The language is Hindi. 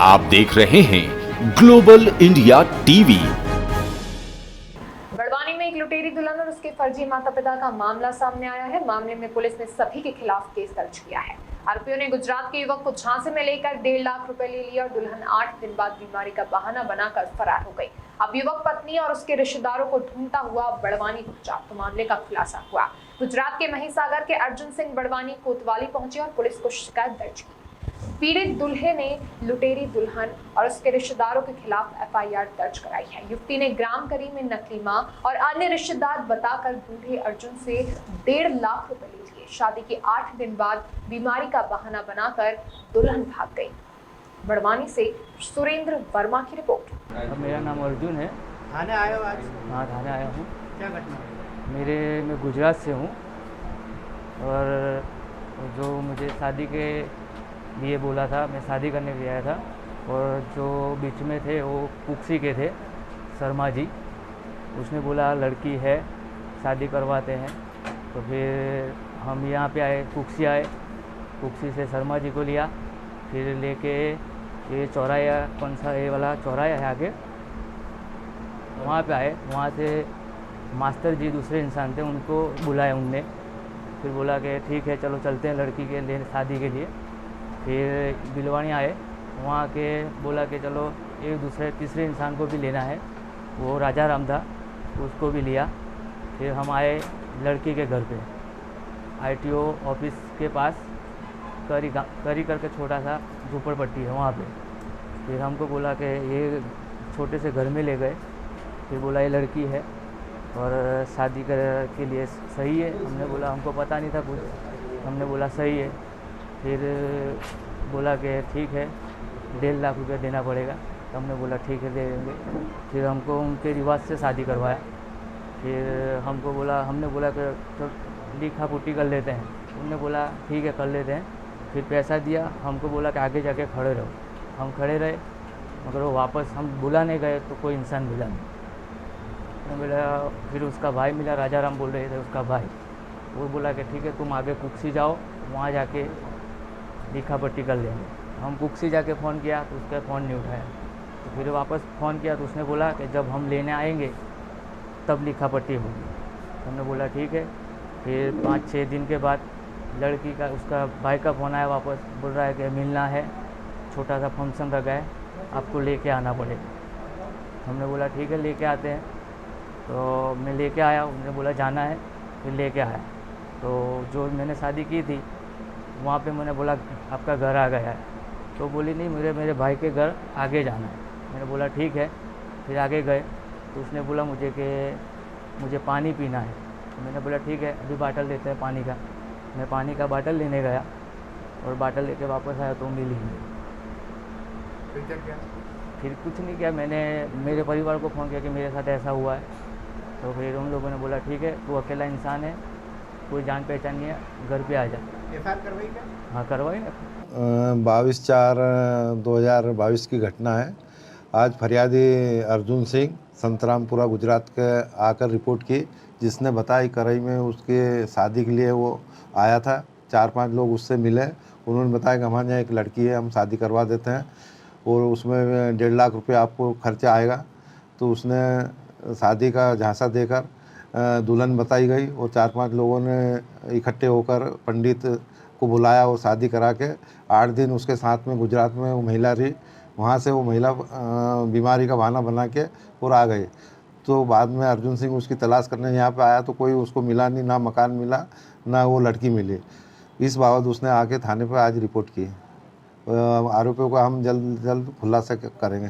आप देख रहे हैं ग्लोबल इंडिया टीवी। बड़वानी में एक लुटेरी दुल्हन और उसके फर्जी माता पिता का मामला सामने आया है। मामले में पुलिस ने सभी के खिलाफ केस दर्ज किया है। आरोपियों ने गुजरात के युवक को झांसे में लेकर 1.5 लाख रुपए ले लिया और दुल्हन 8 दिन बाद बीमारी का बहाना बनाकर फरार हो गई। अब युवक पत्नी और उसके रिश्तेदारों को ढूंढता हुआ बड़वानी पहुंचा तो मामले का खुलासा हुआ। गुजरात के महिसागर के अर्जुन सिंह बड़वानी कोतवाली पहुंचे और पुलिस को शिकायत दर्ज की। पीड़ित दूल्हे ने लुटेरी दुल्हन और उसके रिश्तेदारों के खिलाफ एफआईआर दर्ज कराई है। युवती ने ग्राम करी में नकली मां और अन्य रिश्तेदार बताकर बूढ़े अर्जुन से 1.5 लाख रुपए ले लिए। शादी के 8 दिन बाद बीमारी का बहाना बनाकर दुल्हन भाग गई। बड़वानी से सुरेंद्र वर्मा की रिपोर्ट। मेरा नाम अर्जुन है। थाने आए हो आज? हाँ, थाने आया हूँ। क्या घटना है? मैं गुजरात से हूँ और जो मुझे शादी के लिए बोला था, मैं शादी करने के लिए आया था और जो बीच में थे वो कुक्सी के थे, शर्मा जी। उसने बोला लड़की है, शादी करवाते हैं। तो फिर हम यहाँ पे आए, कुक्सी आए। कुक्सी से शर्मा जी को लिया, फिर लेके ये चौराया, कौन सा ये वाला चौराया है आगे, वहाँ पे आए। वहाँ से मास्टर जी दूसरे इंसान थे, उनको बुलाया उनने। फिर बोला कि ठीक है चलो चलते हैं लड़की के लिए, शादी के लिए। फिर बिलवानी आए, वहाँ के बोला कि चलो एक दूसरे तीसरे इंसान को भी लेना है, वो राजा राम था, उसको भी लिया। फिर हम आए लड़की के घर पे, आईटीओ ऑफिस के पास करी करके छोटा सा झोपड़पट्टी है वहाँ पे। फिर हमको बोला कि ये छोटे से घर में ले गए। फिर बोला ये लड़की है और शादी के लिए सही है। हमने बोला हमको पता नहीं था कुछ, हमने बोला सही है। फिर बोला कि ठीक है 1.5 लाख रुपया देना पड़ेगा। तो हमने बोला ठीक है दे देंगे। फिर हमको उनके रिवाज से शादी करवाया। फिर हमने बोला कि तो लिखा पुट्टी कर लेते हैं। उन्होंने बोला ठीक है कर लेते हैं। फिर पैसा दिया, हमको बोला कि आगे जाके खड़े रहो। हम खड़े रहे, मगर वो वापस हम बुलाने गए तो कोई इंसान मिला नहीं। बोला फिर उसका भाई मिला, राजा राम बोल रहे थे उसका भाई। वो बोला कि ठीक है तुम आगे कुक्सी जाओ, वहाँ जाके लिखा पट्टी कर लेंगे। हम कुक्सी जाके फ़ोन किया तो उसका फ़ोन नहीं उठाया। तो फिर वापस फ़ोन किया तो उसने बोला कि जब हम लेने आएंगे तब लिखा पट्टी होगी। हमने बोला ठीक है। फिर 5-6 दिन के बाद लड़की का, उसका भाई का फ़ोन आया वापस, बोल रहा है कि मिलना है, छोटा सा फंक्शन रखा है, आपको लेके आना पड़ेगा। हमने बोला ठीक है लेके आते हैं। तो मैं लेके आया, उन्होंने बोला जाना है, फिर लेके आया। तो जो मैंने शादी की थी वहाँ पे मैंने बोला आपका घर आ गया है। तो बोली नहीं मेरे भाई के घर आगे जाना है। मैंने बोला ठीक है। फिर आगे गए तो उसने बोला मुझे पानी पीना है। तो मैंने बोला ठीक है अभी बाटल देते हैं पानी का। मैं पानी का बाटल लेने गया और बाटल लेके वापस आया तो मिली नहीं। फिर क्या किया? फिर कुछ नहीं किया, मैंने मेरे परिवार को फ़ोन किया कि मेरे साथ ऐसा हुआ है। तो फिर उन लोगों ने बोला ठीक है तू अकेला इंसान है, कोई जान पहचान नहीं है, घर पे आ जा। एफआईआर करवाई क्या? हाँ करवाई ना। 22/4/2022 की घटना है। आज फरियादी अर्जुन सिंह संतरामपुरा गुजरात के आकर रिपोर्ट की, जिसने बताई करई में उसके शादी के लिए वो आया था। 4-5 लोग उससे मिले, उन्होंने बताया कि हमारे यहाँ एक लड़की है, हम शादी करवा देते हैं और उसमें 1.5 लाख रुपये आपको खर्चा आएगा। तो उसने शादी का झांसा देकर दुल्हन बताई गई और 4-5 लोगों ने इकट्ठे होकर पंडित को बुलाया और शादी करा के 8 दिन उसके साथ में गुजरात में वो महिला रही। वहाँ से वो महिला बीमारी का बहाना बना के और आ गई। तो बाद में अर्जुन सिंह उसकी तलाश करने यहाँ पे आया तो कोई उसको मिला नहीं, ना मकान मिला ना वो लड़की मिली। इस बाबत उसने आके थाने पर आज रिपोर्ट की। आरोपियों का हम जल्द खुलासा करेंगे।